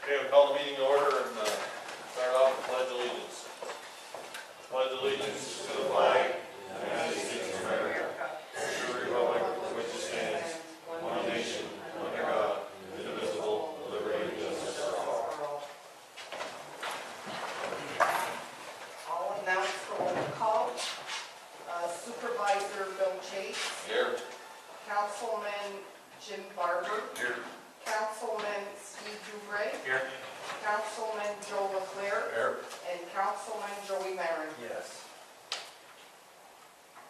Okay, we call the meeting to order and start off with pledge allegiance. Pledge allegiance to the flag of the United States of America, to the republic for which it stands, one nation, under God, indivisible, with liberty and justice for all. I'll announce the roll call. Supervisor Bill Chase. Here. Councilman Jim Barber. Here. Councilman Steve Dubray. Here. Councilman Joe Leclerc. Here. And Councilman Joey Marin. Yes.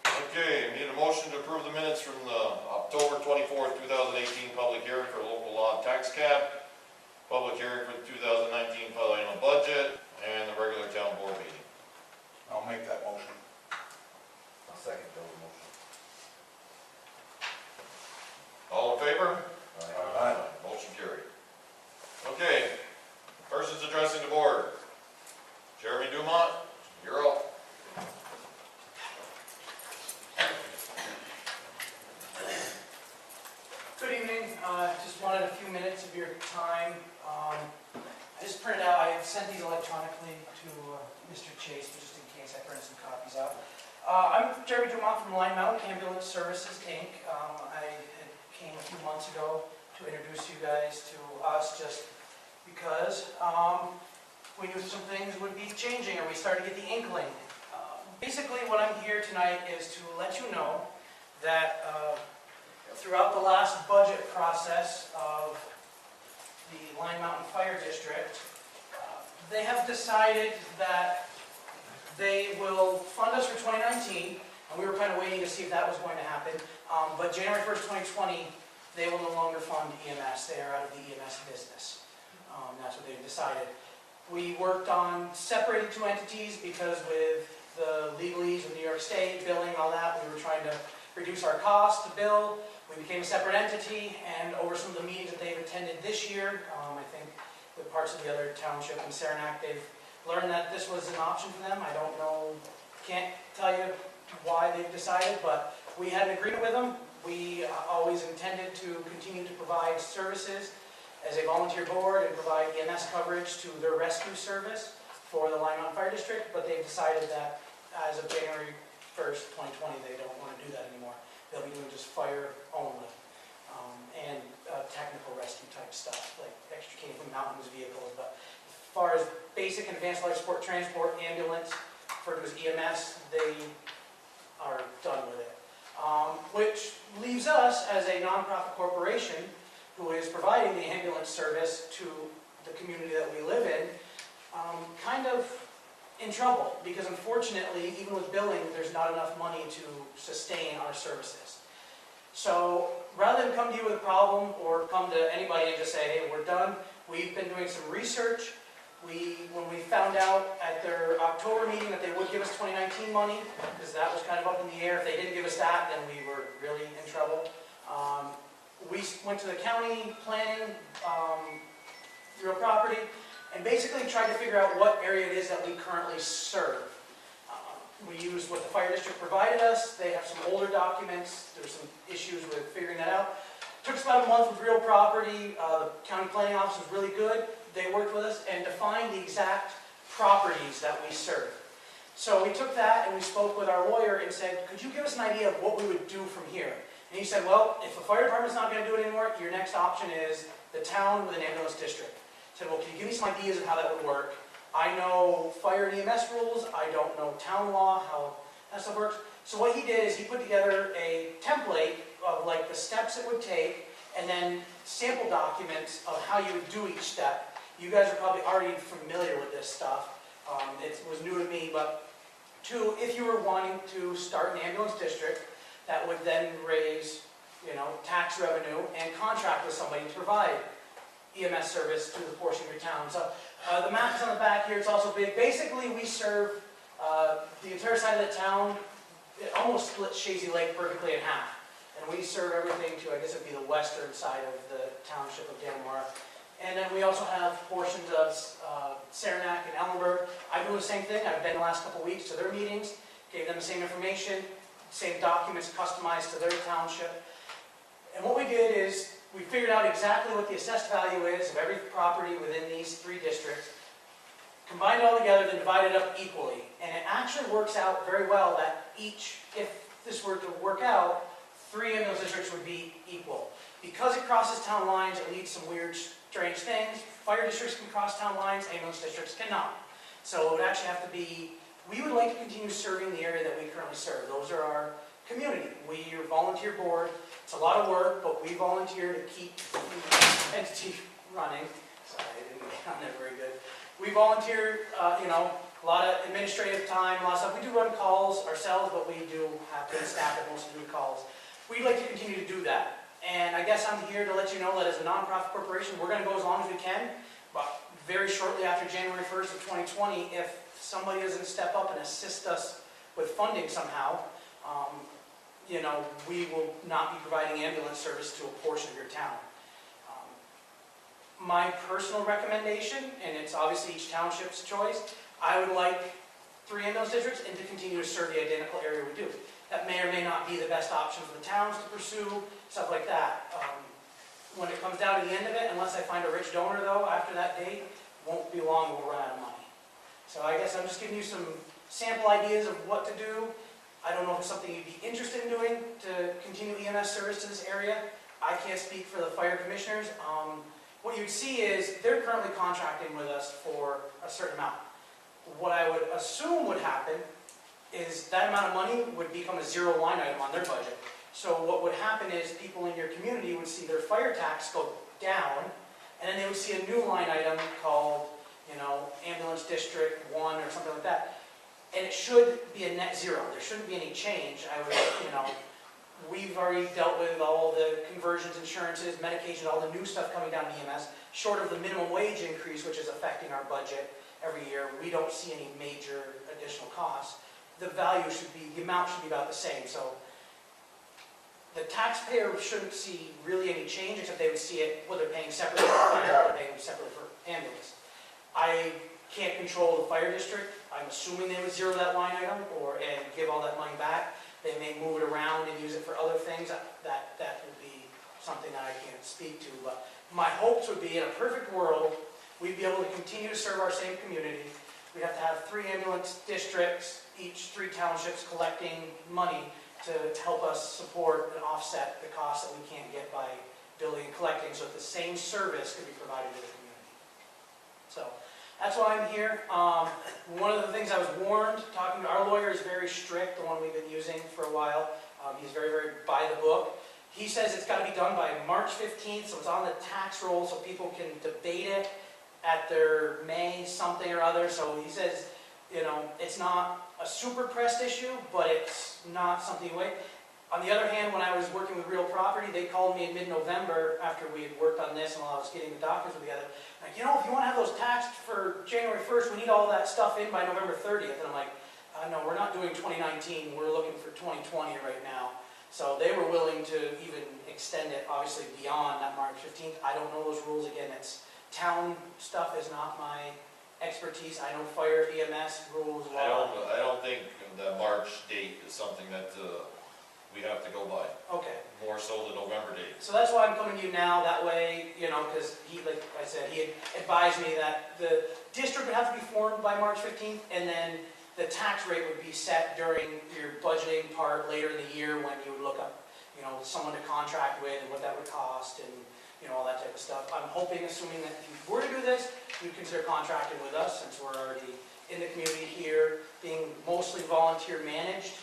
Okay, we need a motion to approve the minutes from the October 24th, 2018 public hearing for local law tax cap, public hearing for the 2019 final budget, and the regular town board meeting. I'll make that motion. I'll second Bill's motion. All in favor? Aye. Motion carried. Okay, persons addressing the board. Jeremy Dumont, you're up. Good evening. Just wanted a few minutes of your time. I just printed out, I sent these electronically to Mr. Chase, but just in case I printed some copies out. I'm Jeremy Dumont from Line Mountain Ambulance Services, Inc. I came a few months ago to introduce you guys to us just because we knew some things would be changing, or we started to get the inkling. Basically, what I'm here tonight is to let you know that throughout the last budget process of the Line Mountain Fire District, they have decided that they will fund us for 2019, and we were kind of waiting to see if that was going to happen. But January 1st, 2020, they will no longer fund EMS. They are out of the EMS business. That's what they've decided. We worked on separating two entities because with the legalese of New York State, billing, all that, we were trying to reduce our cost to bill. We became a separate entity, and over some of the meetings that they've attended this year, I think with parts of the other township and Saranac, they've learned that this was an option for them. I don't know, can't tell you why they've decided, but we had an agreement with them. We always intended to continue to provide services as a volunteer board and provide EMS coverage to their rescue service for the Line Mountain Fire District, but they've decided that as of January 1st, 2020, they don't want to do that anymore. They'll be doing just fire only, and technical rescue type stuff, like extricating from mountains vehicles. But as far as basic and advanced life support transport, ambulance, referred to as EMS, they are done with it. Which leaves us as a nonprofit corporation who is providing the ambulance service to the community that we live in, kind of in trouble, because unfortunately, even with billing, there's not enough money to sustain our services. So rather than come to you with a problem or come to anybody and just say, hey, we're done, we've been doing some research. When we found out at their October meeting that they would give us 2019 money, because that was kind of up in the air. If they didn't give us that, then we were really in trouble. We went to the county planning, real property, and basically tried to figure out what area it is that we currently serve. We used what the fire district provided us. They have some older documents. There's some issues with figuring that out. Took us about a month with real property. The county planning office was really good. They worked with us and defined the exact properties that we serve. So we took that and we spoke with our lawyer and said, could you give us an idea of what we would do from here? And he said, well, if the fire department's not going to do it anymore, your next option is the town with an ambulance district. I said, well, can you give me some ideas of how that would work? I know fire and EMS rules. I don't know town law, how that stuff works. So what he did is he put together a template of like the steps it would take, and then sample documents of how you would do each step. You guys are probably already familiar with this stuff. It was new to me, but two, if you were wanting to start an ambulance district, that would then raise, tax revenue and contract with somebody to provide EMS service to the portion of your town. So the map is on the back here. It's also big. Basically, we serve the entire side of the town. It almost splits Shazy Lake perfectly in half. And we serve everything to, I guess it'd be the western side of the township of Dannemora. And then we also have portions of Saranac and Ellenberg. I do the same thing. I've been the last couple of weeks to their meetings, gave them the same information, same documents customized to their township. And what we did is we figured out exactly what the assessed value is of every property within these 3 districts, combined it all together, then divided it up equally. And it actually works out very well that each, if this were to work out, 3 ambulance districts would be equal. Because it crosses town lines, it leads some weird, strange things. Fire districts can cross town lines, ambulance districts cannot. So it would actually have to be, we would like to continue serving the area that we currently serve. Those are our community. We are a volunteer board. It's a lot of work, but we volunteer to keep the entity running. Sorry, I didn't get on there very good. We volunteer, you know, a lot of administrative time, a lot of stuff. We do run calls ourselves, but we do have to staff that mostly do calls. We'd like to continue to do that. And I guess I'm here to let you know that as a nonprofit corporation, we're going to go as long as we can. But very shortly after January 1st of 2020, if somebody doesn't step up and assist us with funding somehow, you know, we will not be providing ambulance service to a portion of your town. My personal recommendation, and it's obviously each township's choice, I would like 3 ambulance districts and to continue to serve the identical area we do. That may or may not be the best option for the towns to pursue, stuff like that. When it comes down to the end of it, unless I find a rich donor though, after that date, won't be long, we'll run out of money. So I guess I'm just giving you some sample ideas of what to do. I don't know if it's something you'd be interested in doing to continue EMS service to this area. I can't speak for the fire commissioners. What you'd see is they're currently contracting with us for a certain amount. What I would assume would happen is that amount of money would become a 0 line item on their budget. So what would happen is people in your community would see their fire tax go down, and then they would see a new line item called, you know, Ambulance District 1 or something like that. And it should be a net 0. There shouldn't be any change. I would, you know, we've already dealt with all the conversions, insurances, medication, all the new stuff coming down to EMS. Short of the minimum wage increase, which is affecting our budget every year, we don't see any major additional costs. The value should be, the amount should be about the same. So the taxpayer shouldn't see really any change, except they would see it, what they're paying separately for fire, they're paying separately for ambulance. I can't control the fire district. I'm assuming they would 0 that line item and give all that money back. They may move it around and use it for other things. That would be something that I can't speak to. But my hopes would be, in a perfect world, we'd be able to continue to serve our same community. We'd have to have 3 ambulance districts, each 3 townships collecting money to help us support and offset the costs that we can't get by building and collecting, so that the same service could be provided to the community. So that's why I'm here. One of the things I was warned, talking to our lawyer, is very strict, the one we've been using for a while. He's very, very by the book. He says it's got to be done by March 15th, so it's on the tax roll so people can debate it at their May something or other. So he says, you know, it's not a super pressed issue, but it's not something to wait. On the other hand, when I was working with real property, they called me in mid-November after we had worked on this and while I was getting the documents together. Like, you know, if you want to have those taxed for January 1st, we need all that stuff in by November 30th. And I'm like, no, we're not doing 2019. We're looking for 2020 right now. So they were willing to even extend it, obviously, beyond that March 15th. I don't know those rules. Again, it's town stuff is not my expertise. I know fire, EMS rules. I don't think the March date is something that we have to go by. Okay. More so the November date. So that's why I'm coming to you now. That way, you know, because he, like I said, he had advised me that the district would have to be formed by March 15th, and then the tax rate would be set during your budgeting part later in the year when you would look up, you know, someone to contract with and what that would cost and, you know, all that type of stuff. I'm hoping, assuming that if you were to do this, you'd consider contracting with us since we're already in the community here, being mostly volunteer managed.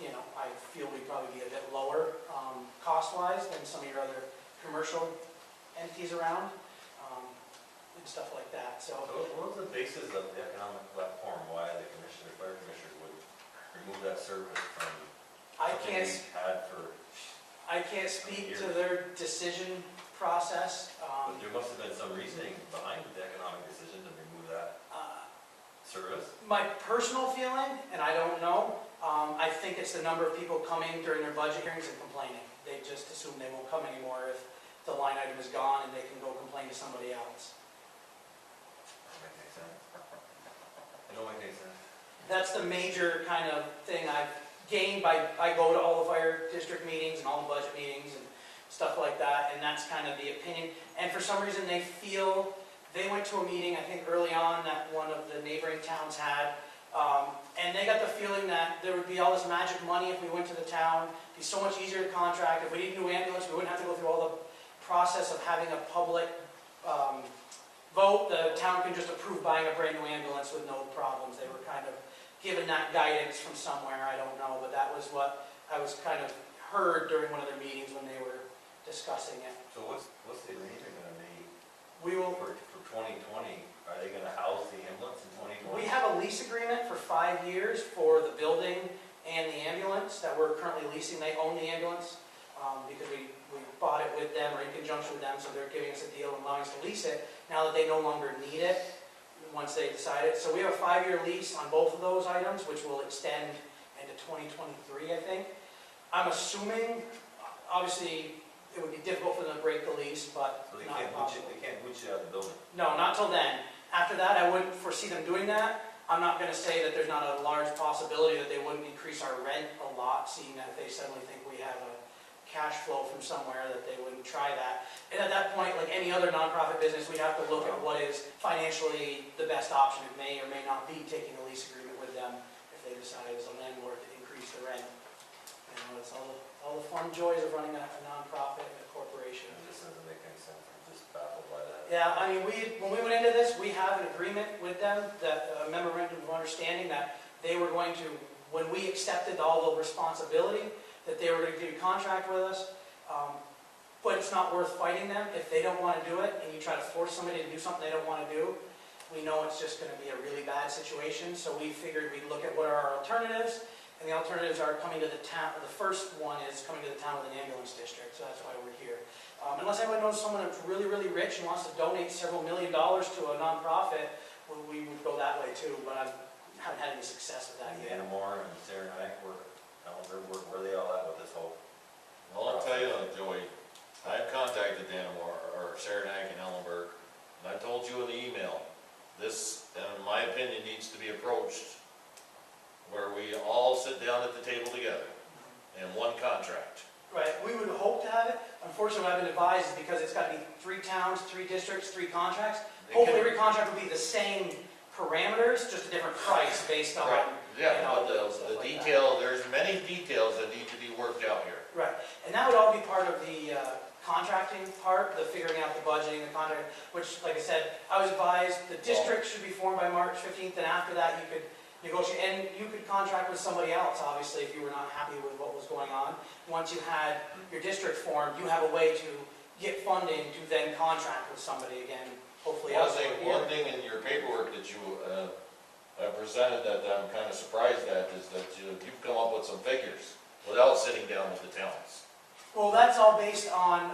You know, I feel we'd probably be a bit lower cost-wise than some of your other commercial entities around and stuff like that. So What was the basis of the economic platform? Why the fire commissioners would remove that service from I something can't we've had for? I can't speak to their decision process. But there must have been some reasoning behind the economic decision to remove that service. My personal feeling, and I don't know, I think it's the number of people coming during their budget hearings and complaining. They just assume they won't come anymore if the line item is gone and they can go complain to somebody else. That makes any sense. It don't make any sense. That's the major kind of thing I've gained by, I go to all the fire district meetings and all the budget meetings and stuff like that, and that's kind of the opinion. And for some reason, they feel, they went to a meeting, I think early on, that one of the neighboring towns had, and they got the feeling that there would be all this magic money if we went to the town. It'd be so much easier to contract. If we needed a new ambulance, we wouldn't have to go through all the process of having a public vote. The town can just approve buying a brand new ambulance with no problems. They were kind of given that guidance from somewhere, I don't know, but that was what I was kind of heard during one of their meetings when they were discussing it. So what's the arrangement gonna be We will, for 2020? Are they gonna house the ambulance in 2020? we have a lease agreement for 5 years for the building and the ambulance that we're currently leasing. They own the ambulance because we bought it with them or in conjunction with them, so they're giving us a deal and allowing us to lease it now that they no longer need it once they decide it. So we have a 5-year lease on both of those items, which will extend into 2023, I think. I'm assuming, obviously, it would be difficult for them to break the lease, but So they not can't impossible. boot you out of the building? No, not till then. After that, I wouldn't foresee them doing that. I'm not gonna say that there's not a large possibility that they wouldn't increase our rent a lot, seeing that if they suddenly think we have a cash flow from somewhere, that they wouldn't try that. And at that point, like any other nonprofit business, we'd have to look at what is financially the best option. It may or may not be taking a lease agreement with them if they decide as a landlord to increase the rent. You know, it's all the fun joys of running a nonprofit and a corporation. It just doesn't make any sense. I'm just baffled by that. Yeah, I mean, when we went into this, we have an agreement with them, that a memorandum of understanding that they were going to, when we accepted all the responsibility, that they were going to do a contract with us. But it's not worth fighting them if they don't want to do it, and you try to force somebody to do something they don't want to do. We know it's just going to be a really bad situation, so we figured we'd look at what are our alternatives, and the alternatives are coming to the town. The first one is coming to the town with an ambulance district, so that's why we're here. Unless anyone knows someone that's really, really rich and wants to donate several $1 million to a nonprofit, well, we would go that way too, but I haven't had any success with that yet. Dannemora and Saranac, where are they all at with this whole? Well, I'll tell you, Joey, I've contacted Dannemora, or Saranac and Ellenberg, and I told you in the email, this, in my opinion, needs to be approached where we all sit down at the table together in one contract. Right, we would hope to have it. Unfortunately, what I've been advised is because it's got to be 3 towns, 3 districts, 3 contracts. They Hopefully, can- every contract would be the same parameters, just a different price based on, Right. Yeah, you know, but the stuff like detail, there's many details that need to be worked out here. Right, and that would all be part of the contracting part, the figuring out the budgeting, the contract, which, like I said, I was advised the district should be formed by March 15th, and after that, you could negotiate, and you could contract with somebody else, obviously, if you were not happy with what was going on. Once you had your district formed, you have a way to get funding to then contract with somebody again, hopefully One elsewhere. thing in your paperwork that you presented that I'm kind of surprised at is that you've come up with some figures without sitting down with the towns. Well, that's all based on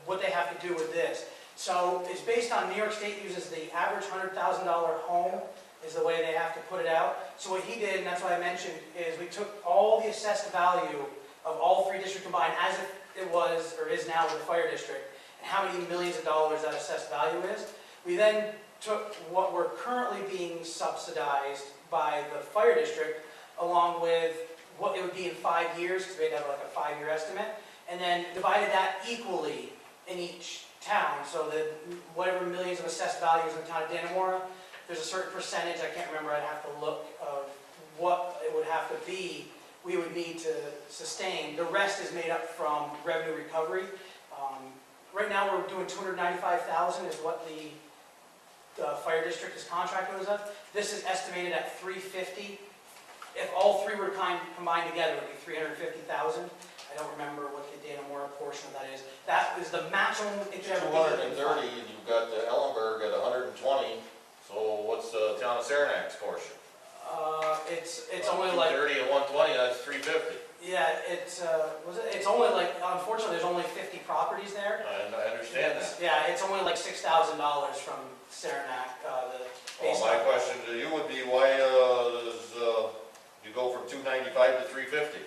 what they have to do with this. So it's based on New York State uses the average $100,000 home is the way they have to put it out. So what he did, and that's why I mentioned, is we took all the assessed value of all 3 districts combined as if it was or is now with the fire district, and how many millions of dollars that assessed value is. We then took what we're currently being subsidized by the fire district along with what it would be in 5 years, because we had to have like a 5-year estimate, and then divided that equally in each town, so that whatever millions of assessed values in the town of Dannemora, there's a certain percentage, I can't remember, I'd have to look, of what it would have to be, we would need to sustain. The rest is made up from revenue recovery. Right now, we're doing $295,000 is what the fire district is contracted with us. This is estimated at $350,000. If all 3 were combined together, it would be $350,000. I don't remember what the Dannemora portion of that is. That is the maximum it could ever be. 230, and you've got the Ellenberg at 120, so what's the town of Saranac's portion? It's only like, 230 and 120, that's 350. yeah, it's only like, unfortunately, there's only 50 properties there. I understand that. Yeah, it's only like $6,000 from Saranac, the base. Well, my question to you would be, why does you go from 295 to 350?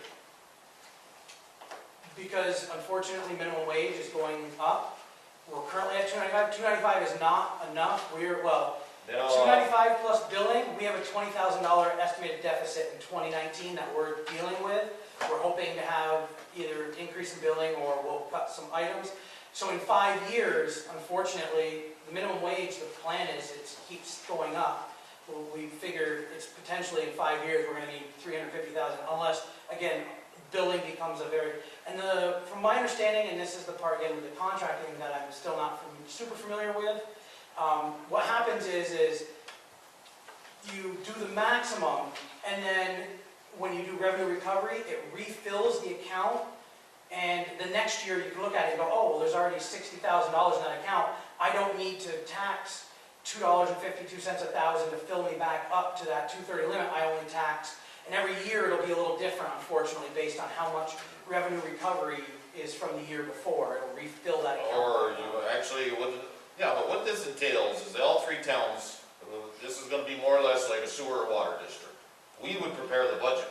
Because unfortunately, minimum wage is going up. We're currently at 295. 295 is not enough. Well, Now, 295 plus billing, we have a $20,000 estimated deficit in 2019 that we're dealing with. We're hoping to have either increase in billing or we'll cut some items. So in 5 years, unfortunately, the minimum wage, the plan is it keeps going up. We figure it's potentially in 5 years, we're gonna need 350,000 unless, again, billing becomes a very, and from my understanding, and this is the part again with the contracting that I'm still not super familiar with, what happens is you do the maximum, and then when you do revenue recovery, it refills the account, and the next year you can look at it and go, oh, well, there's already $60,000 in that account. I don't need to tax $2.52 1,000 to fill me back up to that 230 limit. I only tax, and every year it'll be a little different, unfortunately, based on how much revenue recovery is from the year before. It'll refill that account. Or you actually, yeah, but what this entails is that all 3 towns, this is gonna be more or less like a sewer or water district. We would prepare the budget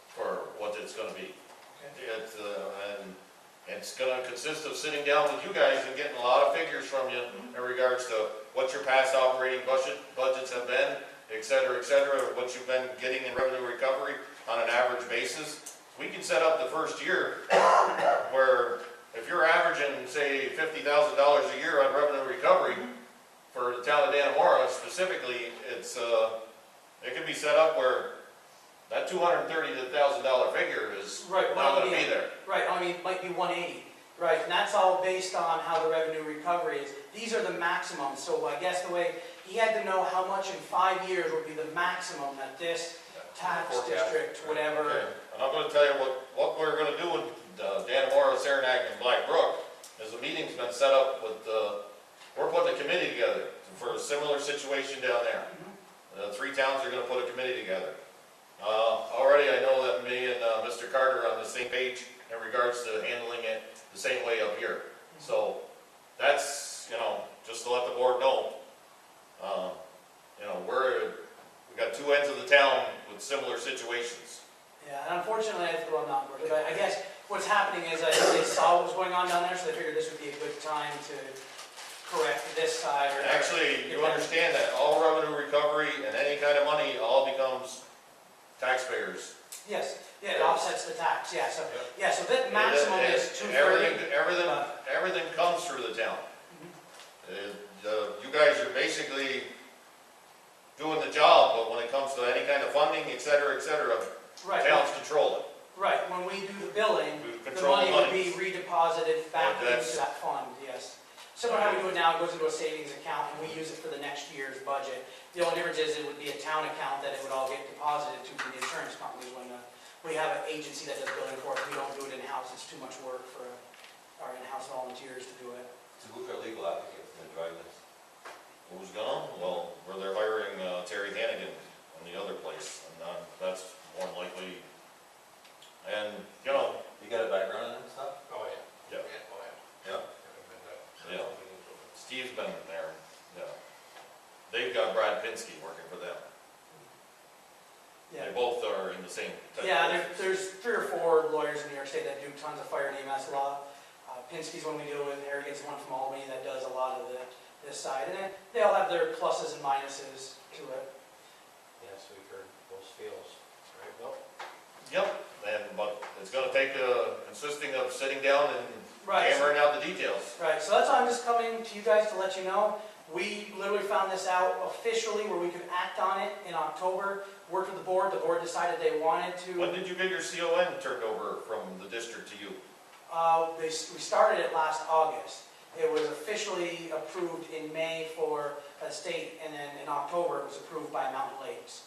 for what it's gonna be. And it's gonna consist of sitting down with you guys and getting a lot of figures from you in regards to what your past operating budgets have been, et cetera, what you've been getting in revenue recovery on an average basis. We can set up the first year where if you're averaging, say, $50,000 a year on revenue recovery for the town of Dannemora specifically, it can be set up where that $230,000 figure is Right, not going to be there. Right, I mean, it might be 180. Right, and that's all based on how the revenue recovery is. These are the maximums, so I guess the way, he had to know how much in 5 years would be the maximum that this tax district, whatever. Okay. And I'm going to tell you what we're going to do in Dannemora, Saranac, and Black Brook is a meeting's been set up with, we're putting a committee together for a similar situation down there. 3 towns are going to put a committee together. Already I know that me and Mr. Carter are on the same page in regards to handling it the same way up here. So that's, just to let the board know, we've got 2 ends of the town with similar situations. Yeah, and unfortunately, well, not, but I guess what's happening is they saw what was going on down there, so they figured this would be a good time to correct this side. Or Actually, you understand that all revenue recovery and any kind of money all becomes taxpayers. Yes, yeah, it offsets the tax, yeah, so that maximum is 230. Everything comes through the town. You guys are basically doing the job, but when it comes to any kind of funding, et cetera, Right. towns control it. Right, when we do the billing, We the control money the would money. be redeposited back Yeah, into that fund, yes. Similar to how we do it now, it goes into a savings account and we use it for the next year's budget. The only difference is it would be a town account that it would all get deposited to from the insurance companies when we have an agency that does billing for us. We don't do it in-house, it's too much work for our in-house volunteers to do it. So who's our legal advocate for the drive this? Who's gone? Well, where they're hiring Terry Hannigan in the other place, and that's more than likely. And, You got a background in that stuff? Oh, yeah. Yeah. Oh, yeah. Yeah. Haven't been to Yeah. several meetings with them. Steve's been there, yeah. They've got Brad Pinsky working for them. Yeah. They both are in the same type Yeah, of there's 3 or 4 lawyers in New York State that do tons of fire and EMS law. Pinsky's one we deal with, Harrigan's one from Albany that does a lot of this side. And then they all have their pluses and minuses to it. Yes, we've heard those feels, right, Bill? Yep, but it's gonna take consisting of sitting down and Right. hammering out the details. Right, so that's why I'm just coming to you guys to let you know. We literally found this out officially where we could act on it in October. Worked with the board decided they wanted to. When did you get your CON turned over from the district to you? We started it last August. It was officially approved in May for the state, and then in October it was approved by Mountain Lakes,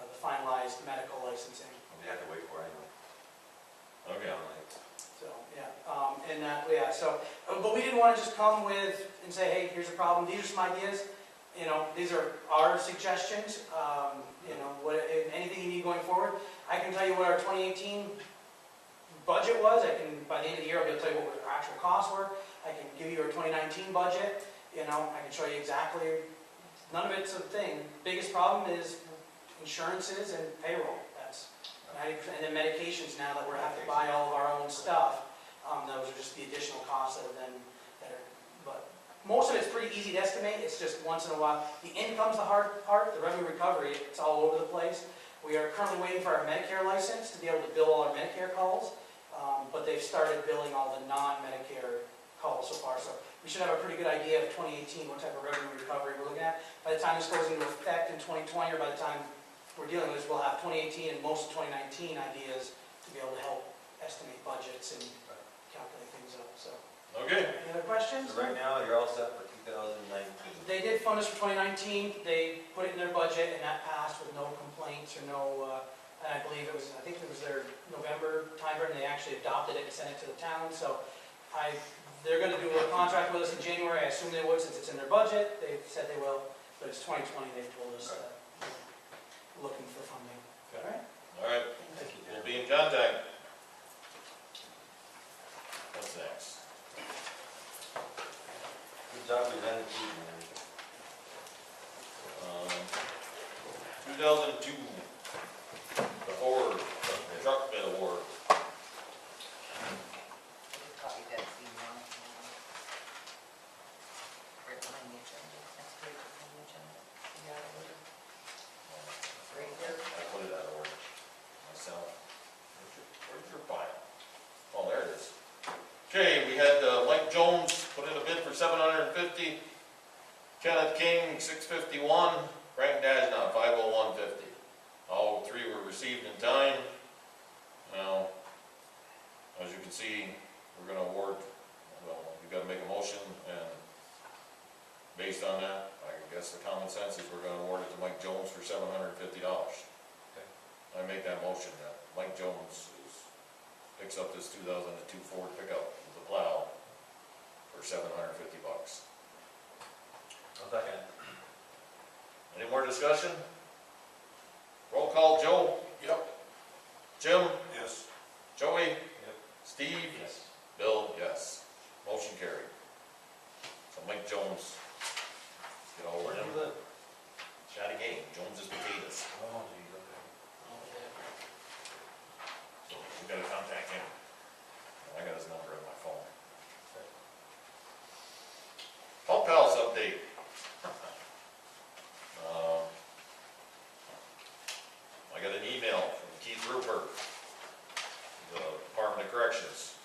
the finalized medical licensing. We have to wait for it anyway. Okay. So, but we didn't want to just come with and say, hey, here's a problem, these are some ideas. These are our suggestions, anything you need going forward. I can tell you what our 2018 budget was. By the end of the year, I'll be able to tell you what our actual costs were. I can give you our 2019 budget. I can show you exactly, none of it's a thing. Biggest problem is insurances and payroll. That's 90%, and then medications now that we have to buy all of our own stuff. Those are just the additional costs but most of it's pretty easy to estimate. It's just once in a while. The income's the hard part. The revenue recovery, it's all over the place. We are currently waiting for our Medicare license to be able to bill all our Medicare calls. but they've started billing all the non-Medicare calls so far, so we should have a pretty good idea of 2018, what type of revenue recovery we're looking at. By the time this goes into effect in 2020, or by the time we're dealing with this, we'll have 2018 and most of 2019 ideas to be able to help estimate budgets and calculate things up, so. Okay, Any other questions? So right now, you're all set for 2019. They did fund us for 2019, they put it in their budget, and that passed with no complaints or no, and I believe it was, I think it was their November timeframe, and they actually adopted it and sent it to the town, so they're gonna do a contract with us in January, I assume they would since it's in their budget, they've said they will, but it's 2020, they've told us that we're looking for funding. Okay. All right? all right, Thank you, we'll be in contact. What's next? Good job presenting to you, man. 2002, the Ford truck bid award. Copy that email. Right behind the agenda, next page behind the agenda. You got it, Lou? Right here. I put it out of order myself. Where's your file? Oh, there it is. Okay, we had Mike Jones put in a bid for $750. Kenneth King, $651. Frank Dajna, $501.50. All three were received in time. Now, as you can see, we're gonna award, well, you gotta make a motion, and based on that, I guess the common sense is we're gonna award it to Mike Jones for $750. Okay. I make that motion that Mike Jones picks up this 2002 Ford pickup with a plow for $750. I'll second. Any more discussion? Roll call, Joe? Yep. Jim? Yes. Joey? Yep. Steve? Yes. Bill? Yes. Motion carried. So Mike Jones, get all over him. Shot a game, Jones's potatoes. Oh, geez, okay. So we gotta contact him. I got his number on my phone. Pump Pals update. I got an email from Keith Rupert, the Department of Corrections.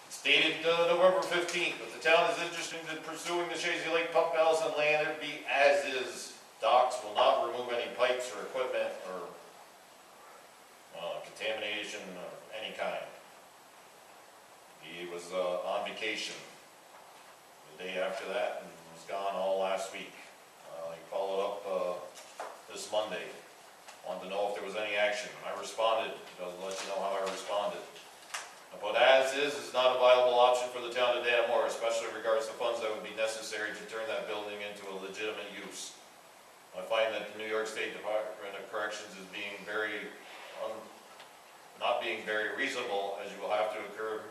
It's dated November 15th, but the town is interested in pursuing the Chazy Lake Pump Palace and land it be as is. Docks will not remove any pipes or equipment or contamination of any kind. He was on vacation the day after that and was gone all last week. He followed up this Monday, wanted to know if there was any action. I responded, to let you know how I responded. But as is not a viable option for the town of Dannemora, especially in regards to funds that would be necessary to turn that building into a legitimate use. I find that the New York State Department of Corrections is being not being very reasonable, as you will have to incur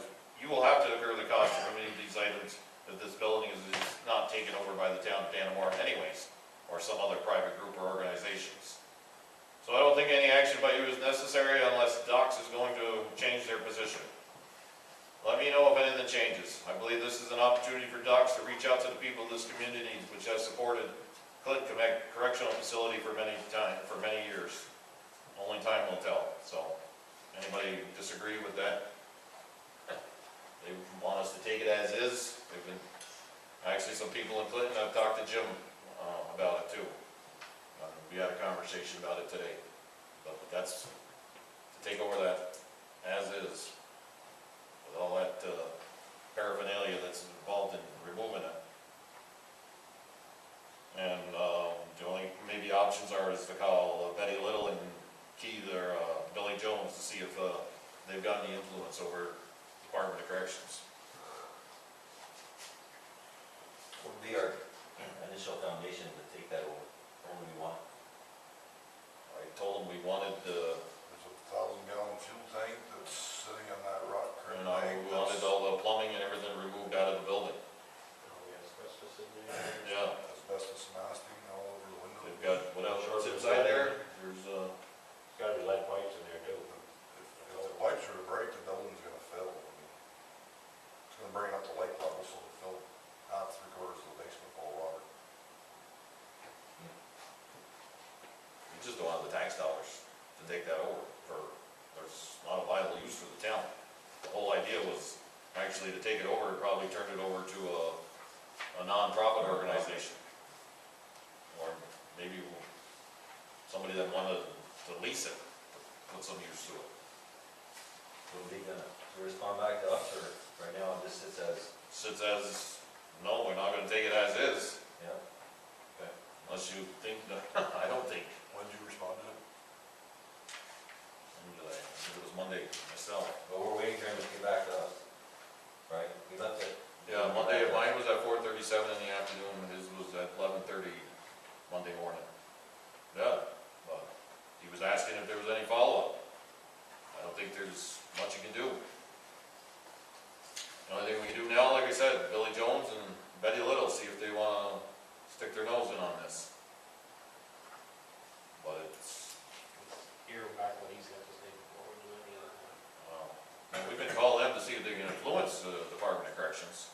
the cost of removing these items if this building is not taken over by the town of Dannemora anyways, or some other private group or organizations. So I don't think any action by you is necessary unless Docs is going to change their position. Let me know if anything changes. I believe this is an opportunity for Docs to reach out to the people of this community which has supported Clinton Correctional Facility for many years. Only time will tell. So, anybody disagree with that? They want us to take it as is. Actually, some people in Clinton, I've talked to Jim about it too. We had a conversation about it today. But that's to take over that as is, with all that paraphernalia that's involved in removing it. And the only maybe options is to call Betty Little and Keith or Billy Jones to see if they've got any influence over Department of Corrections. What would be our initial foundation to take that over? What do we want? I told them we wanted There's a 1,000-gallon fuel tank that's sitting on that rock. and I wanted all the plumbing and everything removed out of the building. Oh, we have asbestos in there. Yeah, Asbestos masking all over the window. they've got, what else is inside there? There's There's gotta be lead pipes in there too. If the pipes are to break, the building's gonna fill. I mean, it's gonna bring up the lake level, so it'll fill half, 3/4 of the basement full of water. we just don't have the tax dollars idea was actually to take it over and probably turn it over to a nonprofit organization. Or maybe somebody that wanted to lease it, put some use to it. Will be gonna respond back to us, or right now it just sits as, Sits as, no, we're not gonna take it as is, yeah? unless you think, I don't think. When did you respond to it? I think it was Monday myself. But we're waiting for him to get back to us, right? We left it. Yeah, Monday, mine was at 4:37 in the afternoon, and his was at 11:30 Monday morning. Yeah, but he was asking if there was any follow-up. I don't think there's much you can do. The only thing we can do now, like I said, Billy Jones and Betty Little, see if they wanna stick their nose in on this. But it's, Here, back when he's got this thing before we do any other time. and we've been calling them to see if they can influence the Department of Corrections.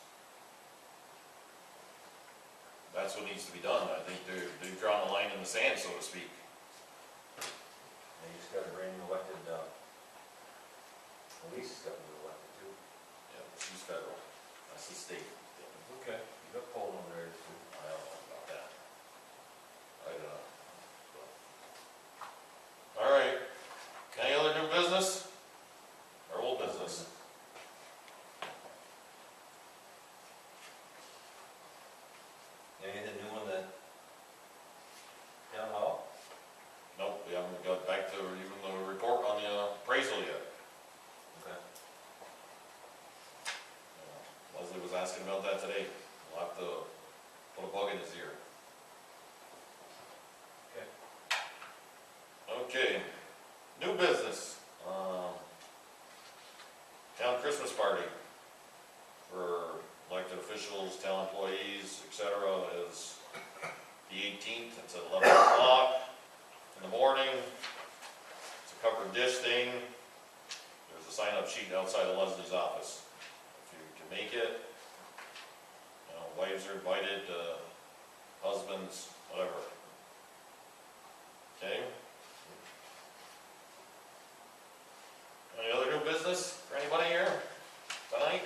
That's what needs to be done. I think they've drawn a line in the sand, so to speak. And you just got a brand new elected, police is got to be elected too. Yeah, she's federal. That's the state. Okay. You got Poland over there too. I don't know about that. I don't know. All right. Any other new business? Or old business? Anything new on the town hall? Nope, we haven't got back to even the report on the appraisal yet. Okay. Leslie was asking about that today. We'll have to put a bug in his ear. Okay, new business. Town Christmas party for elected officials, town employees, etc. is the 18th. It's at 11 o'clock in the morning. It's a covered dish thing. There's a sign-up sheet outside of Leslie's office. If you can make it, you know, wives are invited, husbands, whatever. Okay? Any other new business for anybody here tonight?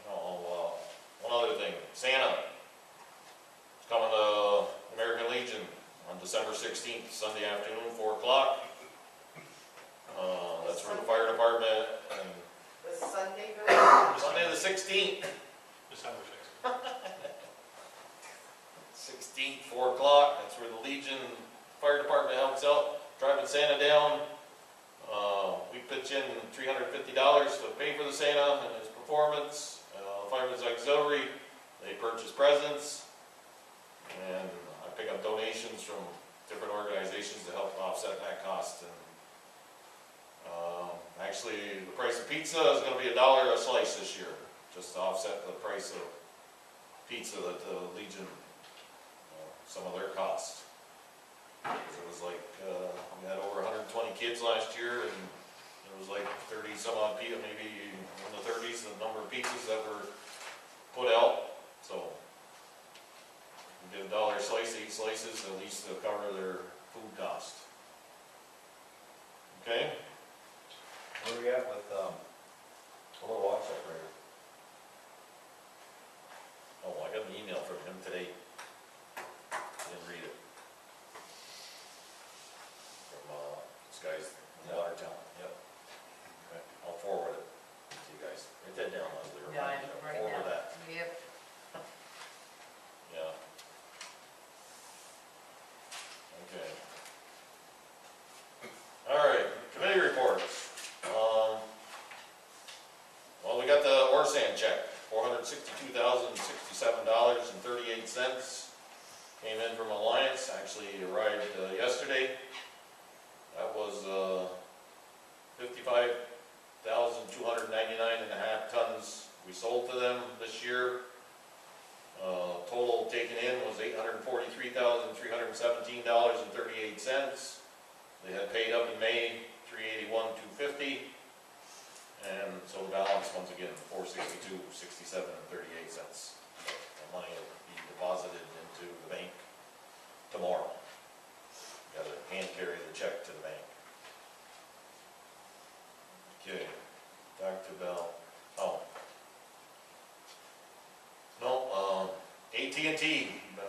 Oh, one other thing, Santa is coming to American Legion on December 16th, Sunday afternoon, 4 o'clock. That's for the fire department, and The Sunday, Sunday the 16th. December 6th. 16th, 4 o'clock, that's where the Legion Fire Department helps out, driving Santa down. We pitch in $350 to pay for the Santa and his performance. Fireman's Auxiliary, they purchase presents, and I pick up donations from different organizations to help offset that cost. And actually, the price of pizza is going to be $1 a slice this year, just to offset the price of pizza that the Legion, some of their costs. Because it was like, we had over 120 kids last year, and it was like 30 some odd people, maybe in the 30s, the number of pizzas that were put out. So we did $1 a slice, 8 slices, at least to cover their food cost. Okay? Where are we at with, a little watch operator? Oh, I got an email from him today. Didn't read it. From, this guy's in Watertown. Yep. Okay, I'll forward it to you guys. Write that down, Leslie. yeah, Remind me to right forward now. that. Yep. Yeah. Okay. All right, committee reports. Well, we got the Orsan check, $462,067.38. Came in from Alliance, actually arrived yesterday. That was 55,299.5 tons we sold to them this year. Total taken in was $843,317.38. They had paid up in May $381,250, and so the balance once again $462,67.38. The money will be deposited into the bank tomorrow. Got to hand carry the check to the bank. Okay, back to AT&T, been,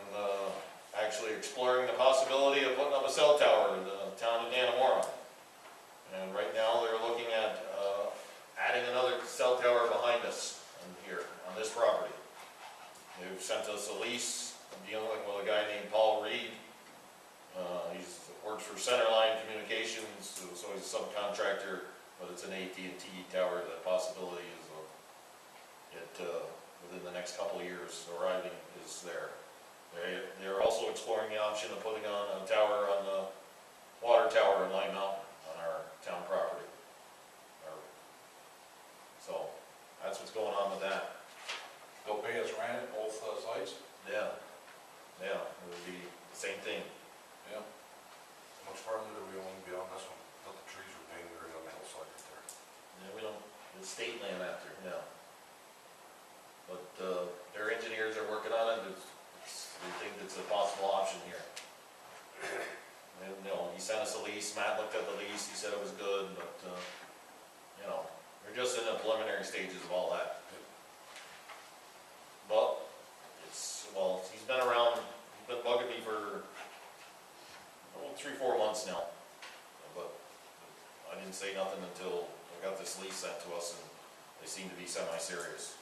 actually exploring the possibility of putting up a cell tower in the town of Dannemora. And right now, they're looking at, adding another cell tower behind us in here, on this property. They've sent us a lease, I'm dealing with a guy named Paul Reed. He's works for Centerline Communications, so he's a subcontractor, but it's an AT&T tower. The possibility is, within the next couple of years, arriving is there. They're also exploring the option of putting on a tower on the water tower in Lime Mountain on our town property. So, that's what's going on with that. They'll pay us rent at both sites? Yeah, it would be the same thing. Yeah. How much farther do we want to be on this one? Thought the trees were being very on the hillside right there. Yeah, we don't, it's state land after, yeah. But, their engineers are working on it, they think it's a possible option here. And, he sent us a lease, Matt looked at the lease, he said it was good, but, they're just in the preliminary stages of all that. But, he's been around, he's been bugging me for 3-4 months now. But I didn't say nothing until I got this lease sent to us, and they seem to be semi-serious.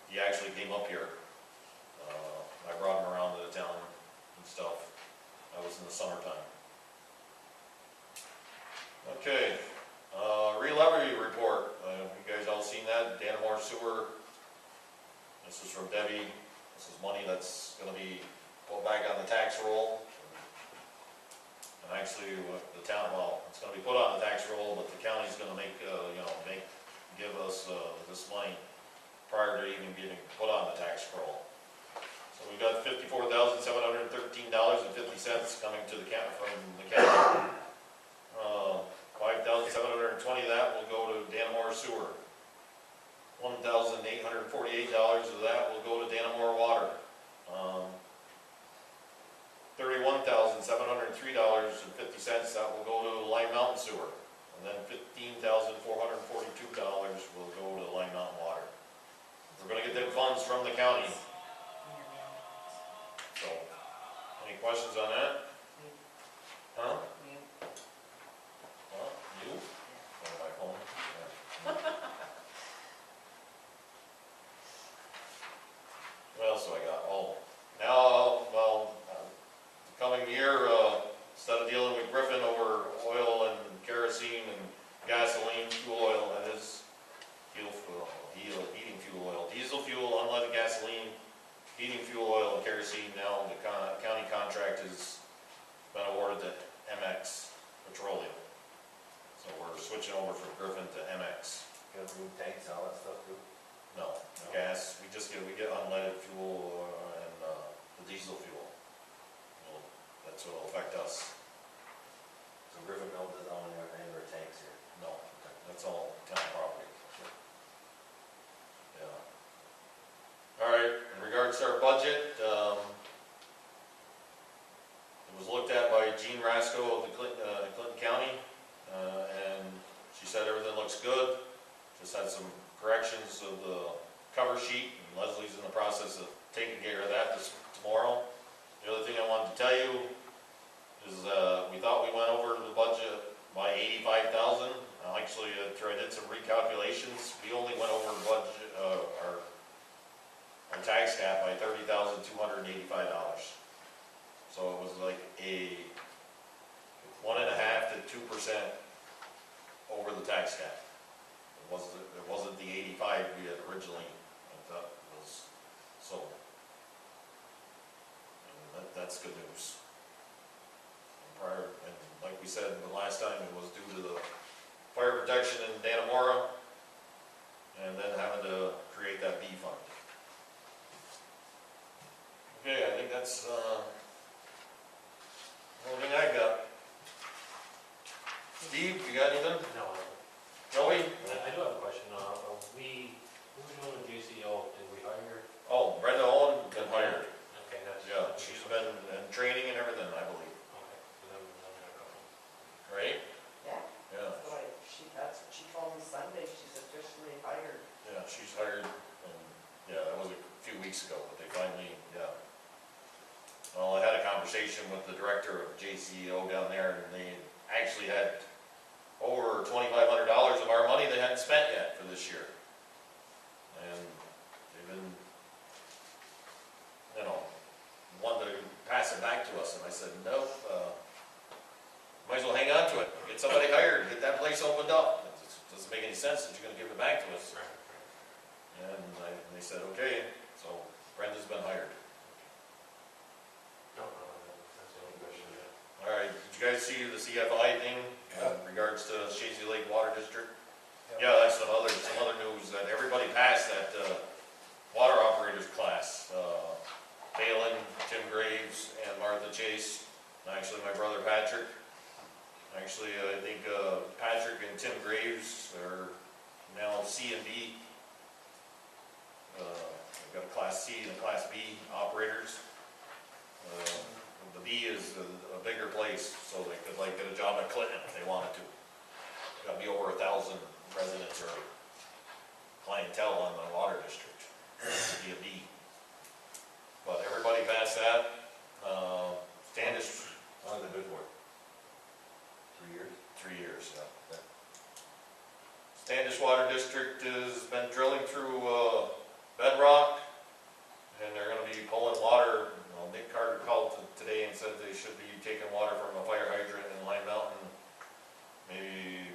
He actually came up here. I brought him around to the town and stuff. That was in the summertime. Okay, re-levy report. You guys all seen that? Dannemora sewer. This is from Debbie. This is money that's gonna be put back on the tax roll. And actually, the town, it's gonna be put on the tax roll, but the county's gonna give us, this money prior to even getting put on the tax roll. So we got $54,713.50 coming to the county, from the county. $5,720 of that will go to Dannemora sewer. $1,848 of that will go to Dannemora water. $31,703.50 that will go to Lime Mountain sewer. And then $15,442 will go to Lime Mountain water. We're gonna get them funds from the county. So, any questions on that? Huh? Well, you? Oh, my phone? Yeah. What else do I got? The coming year, instead of dealing with Griffin over oil and kerosene and gasoline, fuel oil, and his heating fuel oil, diesel fuel, unleaded gasoline, heating fuel oil, and kerosene, now the county contract has been awarded to MX Petroleum. So we're switching over from Griffin to MX. Got new tanks and all that stuff too? No, gas, we get unleaded fuel and the diesel fuel. Well, that's what'll affect us. So Griffin Mill doesn't own any of our tanks here? No, that's all town property. Yeah. All right, in regards to our budget, it was looked at by Jean Rasco of the Clinton County, and she said everything looks good. Just had some corrections of the cover sheet, and Leslie's in the process of taking care of that tomorrow. The other thing I wanted to tell you is we thought we went over the budget by $85,000. Actually, after I did some recalculations, we only went over budget our tax cap by $30,285. So it was like a 1.5% to 2% over the tax cap. It wasn't the 85 we had originally, I thought it was, so, and that's good news. And like we said the last time, it was due to the fire protection in Dannemora, and then having to create that B fund. Okay, I think that's, the only thing I got. Steve, you got anything? No, Joey? I do have a question. Who are we doing with JCO? Did we hire? Oh, Brenda Owen, been hired. Okay, that's. Yeah, she's been in training and everything, I believe, Okay, so then we have a couple. right? Yeah, Yeah, that's what she told me Sunday, she's officially hired. yeah, she's hired, and, yeah, that was a few weeks weeks ago, but they finally, yeah. Well, I had a conversation with the director of JCEO down there, and they actually had over $2,500 of our money they hadn't spent yet for this year. And they've been, wanted to pass it back to us, and I said, no, might as well hang on to it, get somebody hired, get that place opened up. It doesn't make any sense that you're gonna give it back to us. And they said, okay, so Brenda's been hired. No, that's the only question I have. All right, did you guys see the CFI thing in regards to Shazy Lake Water District? Yeah, that's some other news, that everybody passed that, water operators class. Balin, Tim Graves, and Martha Chase, and actually my brother Patrick. Actually, I think, Patrick and Tim Graves are now C and B. They've got a Class C and a Class B operators. The B is a bigger place, so they could like get a job at Clinton if they wanted to. Got to be over 1,000 residents or clientele on the water district to be a B. But everybody passed that. Standish, How long have they been for? 3 years? 3 years, yeah. Standish Water District has been drilling through bedrock, and they're going to be pulling water. Nick Carter called today and said they should be taking water from a fire hydrant in Lime Mountain, maybe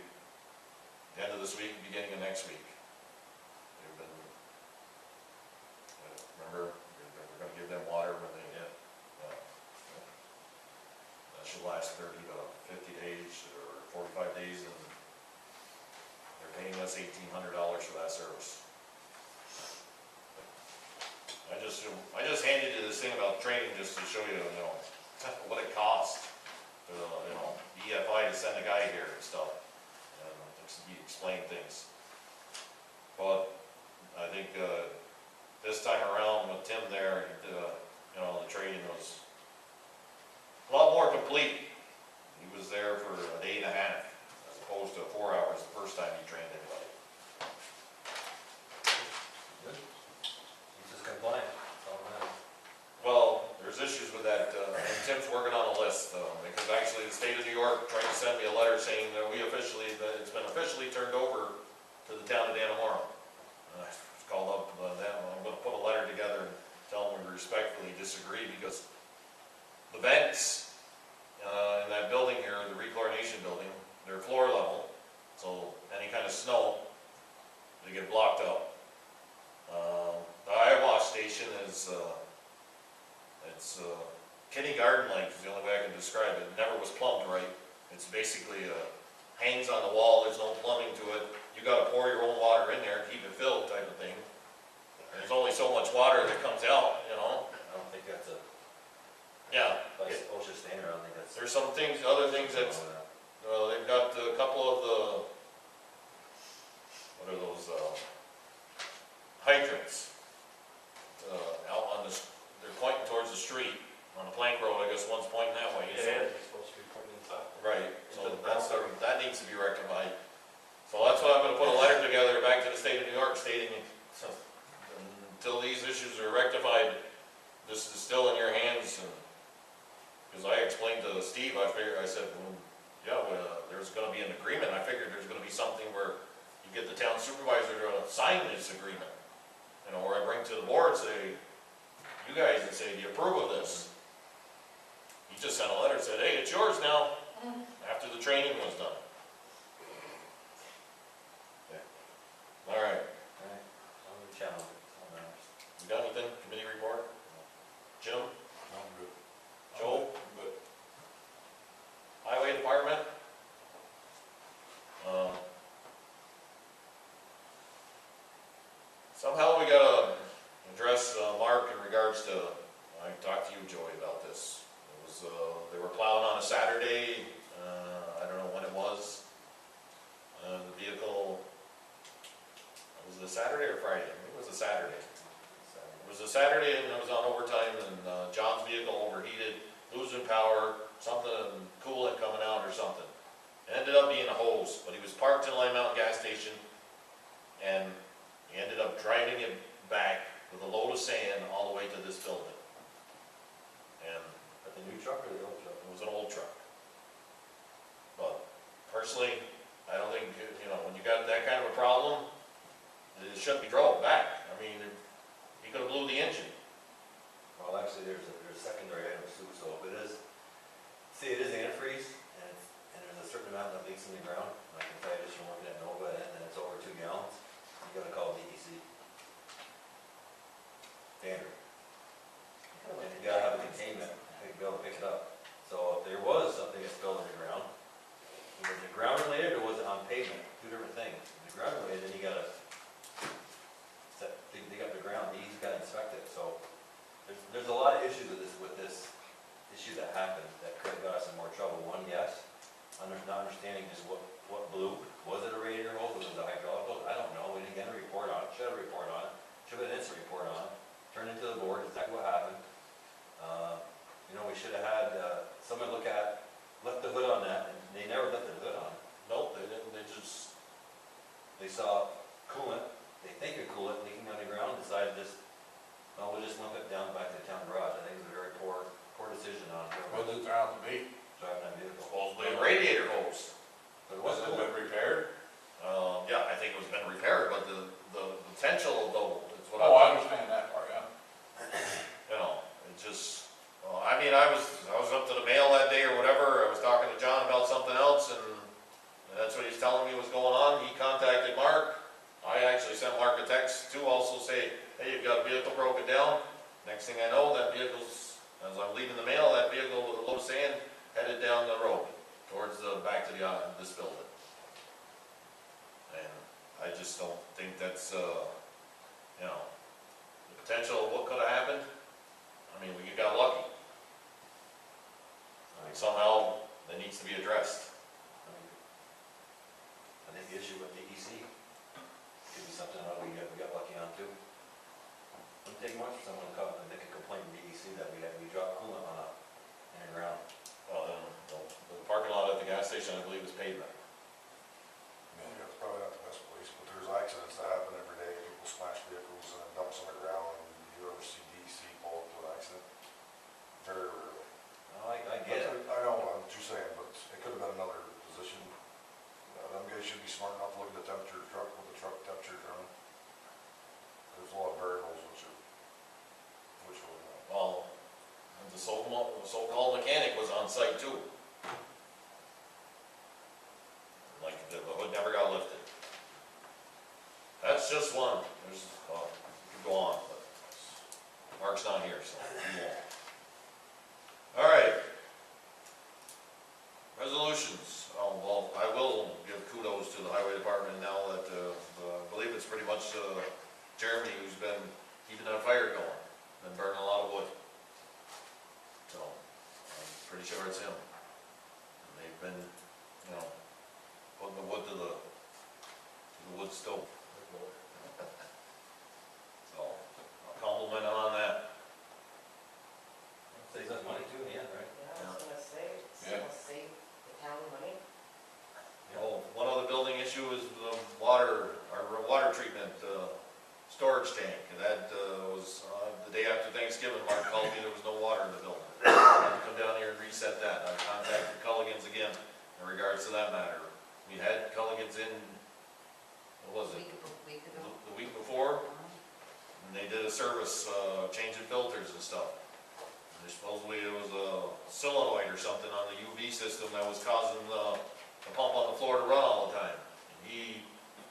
the end of this week, beginning of next week. They've been, remember, we're going to give them water when they, that should last 30 to 50 days or 45 days, and they're paying us $1,800 for that service. I just handed you this thing about training just to show you, what it costs to, EFI to send a guy here and stuff, and explain things. But I think this time around with Tim there, the training was a lot more complete. He was there for a day and a half, as opposed to 4 hours the first time he trained anybody. Good. He's just compliant, that's all that matters. Well, there's issues with that, and Tim's working on a list, because actually the state of New York tried to send me a letter saying that it's been officially turned over to the town of Dannemora. I called up them, I'm gonna put a letter together and tell them we respectfully disagree, because the vents in that building here, the rechlorination building, they're floor level, so any kind of snow, they get blocked up. The eye wash station is, it's kindergarten-like is the only way I can describe it. It never was plumbed right. It's basically hangs on the wall, there's no plumbing to it. You gotta pour your own water in there, keep it filled type of thing. There's only so much water that comes out, I don't think that's a, Yeah. by OSHA standard, I don't think that's. There's some things, other things that's, they've got a couple of the, what are those, hydrants, out on this, they're pointing towards the street, on the plank road, I guess one's pointing that way. Yeah, it's supposed to be pointing inside. Right, so that needs to be rectified. So that's why I'm gonna put a letter together back to the state of New York stating, until these issues are rectified, this is still in your hands, and, because I explained to Steve, I said, there's gonna be an agreement, I figured there's gonna be something where you get the town supervisor to sign this agreement. Or I bring to the board, say, you guys would say, do you approve of this? He just sent a letter, said, hey, it's yours now, after the training was done. All right, Alright, I'm gonna challenge it, that's all that matters. you got anything, committee report? Jim, I'm good. Joel, Good. highway department? Somehow we gotta address Mark in regards to, I talked to you, Joey, about this. It was, they were plowing on a Saturday, I don't know when it was. The vehicle, was it a Saturday or Friday? I think it was a Saturday. It was a Saturday and it was on overtime, and John's vehicle overheated, losing power, something, coolant coming out or something. It ended up being a hose, but he was parked in Lime Mountain gas station, and he ended up driving it back with a load of sand all the way to this building. And But the new truck or the old truck? it was an old truck. But personally, I don't think, you know, when you got that kind of a problem, it shouldn't be drove back. I mean, he could have blew the engine. Well, actually, there's secondary items too, so if it is, see, it is antifreeze, and there's a certain amount that leaks in the ground. And I can tell you just from looking at Nova, and it's over 2 gallons, you gotta call DEC. Standard. And you gotta have a containment, to be able to pick it up. So if there was something that spilled in the ground, was it ground related or was it on pavement? Two different things. If it's ground related, then you gotta dig up the ground, he's gotta inspect it, so there's a lot of issues with this issue that happened that could have got us in more trouble. One, yes, not understanding just what blew. Was it a radiator hose, was it a hydraulic hose? I don't know, we didn't get a report on it, should have a report on it, should have been an incident report on it, turned into the board, exactly what happened. You know, we should have had, someone left the hood on that, and they never left the hood on. Nope, they didn't, They saw coolant, they think it coolant leaking on the ground, decided just, well, we'll just lump it down back to the town garage. I think it was a very poor decision on What did it turn out to be? driving that vehicle. supposedly a radiator hose. But it Was wasn't it coolant. been repaired? Yeah, I think it was been repaired, but the potential though, is what Oh, I I'm, understand that part, yeah. you know, it just, I mean, I was up to the mail that day or whatever, I was talking to John about something else, and that's what he's telling me was going on. He contacted Mark. I actually sent Mark a text to also say, hey, you've got a vehicle broken down. Next thing I know, that vehicle's, as I'm leaving the mail, that vehicle with a load of sand headed down the road towards back to this building. And I just don't think that's, you know, the potential of what could have happened. I mean, we got lucky. I mean, somehow that needs to be addressed. I think the issue with DEC could be something that we got lucky on too. Wouldn't take much for someone to come and make a complaint to DEC that we dropped coolant in the ground. Well, then, the parking lot at the gas station, I believe, is pavement. Yeah, that's probably not the best place, but there's accidents that happen every day. People smash vehicles and dumps on the ground. You ever see DC pull up to an accident? Very rarely. Oh, I get it. I know what you're saying, but it could have been another position. Them guys should be smart enough to look at the temperature of the truck, what the truck temperature is on. There's a lot of variables which are, Well, the so-called mechanic was on site too. Like, the hood never got lifted. That's just one. There's, we could go on, but Mark's not here, so we won't. All right. Resolutions. Oh, well, I will give kudos to the highway department now that, I believe it's pretty much, Jeremy who's been keeping that fire going, been burning a lot of wood. So, I'm pretty sure it's him. And they've been, you know, putting the wood to the wood stove. So, I'll compliment him on that. Saves us money too in the end, right? Yeah, I was gonna say, it's Yeah. gonna save the town money. Oh, one other building issue is the water treatment, storage tank. And that, was, the day after Thanksgiving, Mark called me, there was no water in the building. I had to come down here and reset that. I contacted Culligan's again in regards to that matter. We had Culligan's in, what was it, Week ago. the week before? And they did a service, changing filters and stuff. And supposedly it was a solenoid or something on the UV system that was causing the pump on the floor to run all the time. And he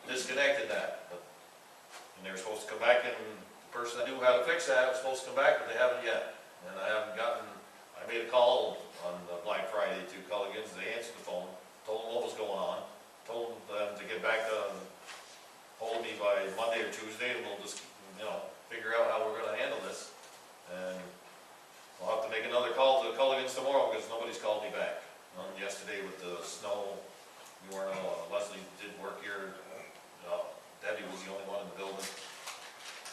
disconnected that, and they were supposed to come back, and the person that knew how to fix that was supposed to come back, but they haven't yet. And I made a call on Black Friday to Culligan's, they answered the phone, told them what was going on, told them to get back to hold me by Monday or Tuesday, and we'll just, you know, figure out how we're gonna handle this. And I'll have to make another call to Culligan's tomorrow, because nobody's called me back. Yesterday with the snow, we weren't, Leslie did work here, Debbie was the only one in the building,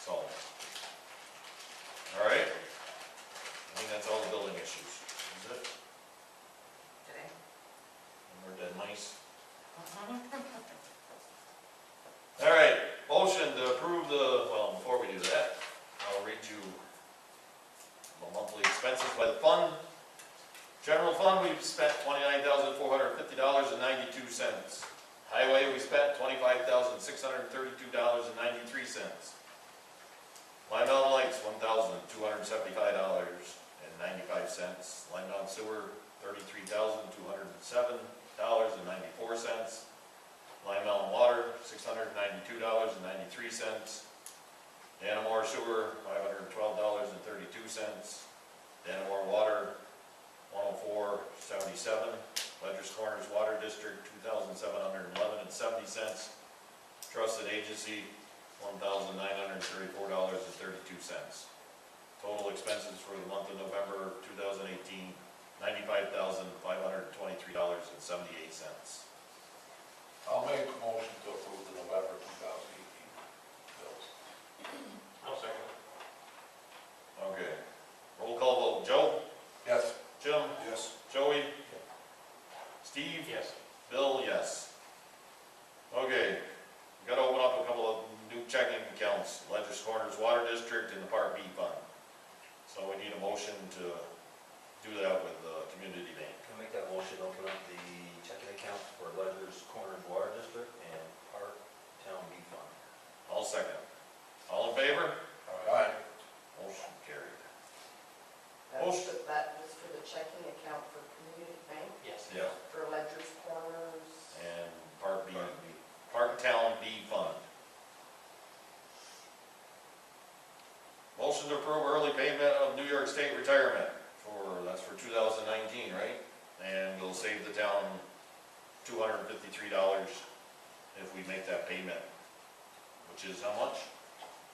so. All right, I think that's all the building issues, is it? Today. And we're dead mice. All right, motion to approve the, well, read you the monthly expenses by the fund. General fund, we've spent $29,450.92. Highway, we spent $25,632.93. Line Mountain Lights, $1,275.95. Line Mountain Sewer, $33,207.94. Line Mountain Water, $692.93. Dannemora Sewer, $512.32. Dannemora Water, $104.77. Ledger's Corners Water District, $2,711.70. Trusted Agency, $1,934.32. Total expenses for the month of November 2018, $95,523.78. I'll make a motion to approve the November 2018 bills. I'll second. Okay. Roll call vote. Joe? Yes. Jim? Yes. Joey? Steve? Yes. Bill, yes. Okay, we gotta open up a couple of new checking accounts, Ledger's Corners Water District and the Part B Fund. So we need a motion to do that with the community bank. Can I make that motion, open up the checking account for Ledger's Corners Water District and Park Town B Fund? I'll second. All in favor? Aye. Motion carried. That was for the checking account for community bank, Yes. Yeah. for Ledger's Corners. And Part B, Park Town B Fund. Motion to approve early payment of New York State retirement that's for 2019, right? And we'll save the town $253 if we make that payment, which is how much?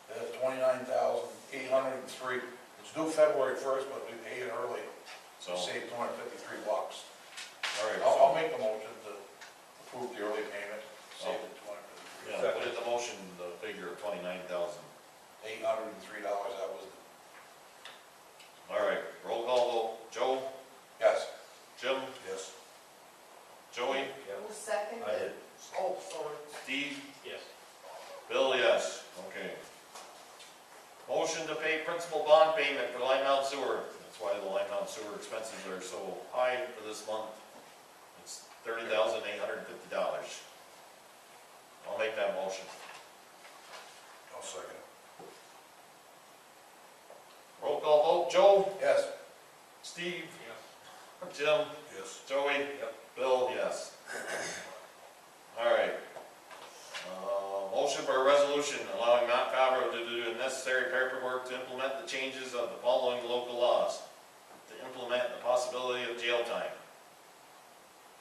That's $29,803. It's due February 1st, but we pay it early. So, So save $253. all right. I'll make the motion to approve the early payment, save the Yeah, put in the motion, the figure of 29,000. $803, that was, All right, roll call vote. Joe? yes. Jim? Yes. Joey? Who seconded? I did. Oh, sorry. Steve? Yes. Bill, yes. Okay. Motion to pay principal bond payment for Line Mountain Sewer. That's why the Line Mountain Sewer expenses are so high for this month. It's $30,850. I'll make that motion. I'll second. Roll call vote. Joe? Yes. Steve? Yes. Jim? Yes. Joey? Yep. Bill, yes. All right. Motion for a resolution allowing Mount Fabro to do the necessary paperwork to implement the changes of the following local laws. To implement the possibility of jail time.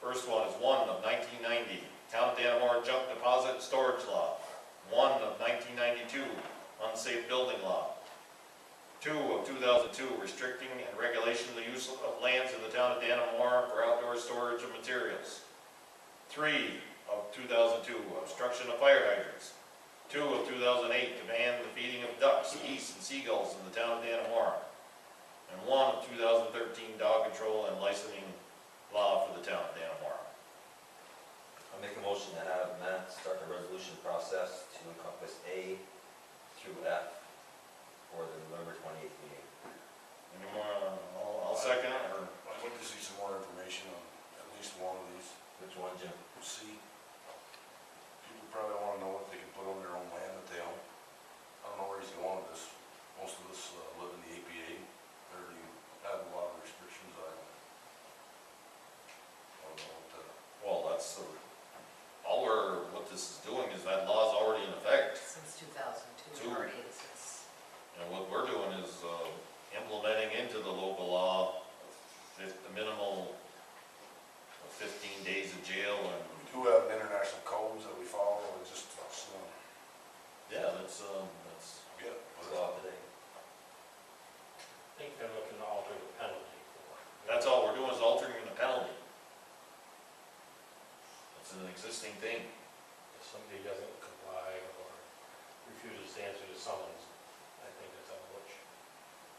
First one is 1 of 1990, Town of Dannemora Junk Deposit and Storage Law. 1 of 1992, Unsafe Building Law. 2 of 2002, restricting and regulation the use of lands in the town of Dannemora for outdoor storage of materials. 3 of 2002, obstruction of fire hydrants. 2 of 2008, to ban the feeding of ducks, geese, and seagulls in the town of Dannemora. And 1 of 2013, dog control and licensing law for the town of Dannemora. I'll make a motion to have Matt start the resolution process to encompass A through F for the November 28th meeting. Any more, I'll second it, or, I'd like to see some more information on at least one of these. Which one, Jim? See, people probably want to know what they can put on their own land that they own. I don't know where he's going with this. Most of us live in the APA. There you have a lot of restrictions on it. I don't know what the, well, that's, what this is doing is that law's already in effect. Since 2002, Two. already is. And what we're doing is implementing into the local law the minimal of 15 days of jail and, we do have international codes that we follow, and just, yeah, that's, yeah. It's law today. I think they're looking to alter the penalty for. that's all we're doing is altering the penalty. It's an existing thing. If somebody doesn't comply or refuses to answer the summons, I think that's how much.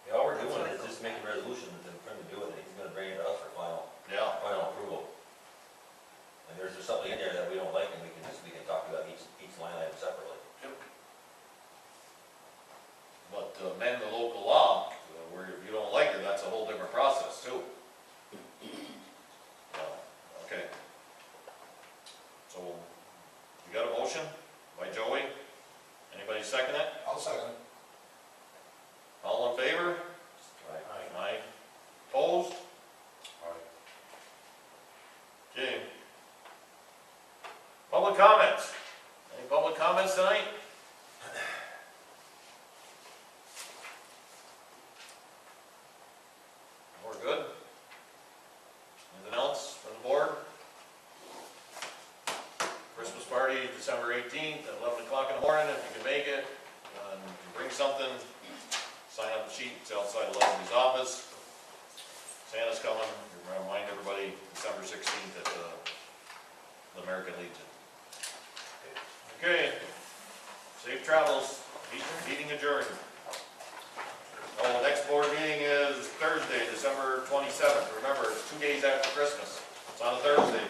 Yeah, all we're doing is just making a resolution for him to do it, and he's gonna bring it to us for final Yeah. approval. And there's something in there that we don't like, and we can talk about each line item separately. Yep. by Joey. Anybody second it? I'll second it. All in favor? Aye. Aye. Opposed? Aye. Okay. Public comments? Any public comments tonight? We're good? Anything else from the board? Christmas party, December 18th, at 11 o'clock in the morning, if you can make it. You can bring something, sign up the sheet, it's outside of Leslie's office. Santa's coming, remind everybody, December 16th at the American Legion. Okay, safe travels, meeting adjourned. Oh, the next board meeting is Thursday, December 27th. Remember, it's 2 days after Christmas. It's on a Thursday.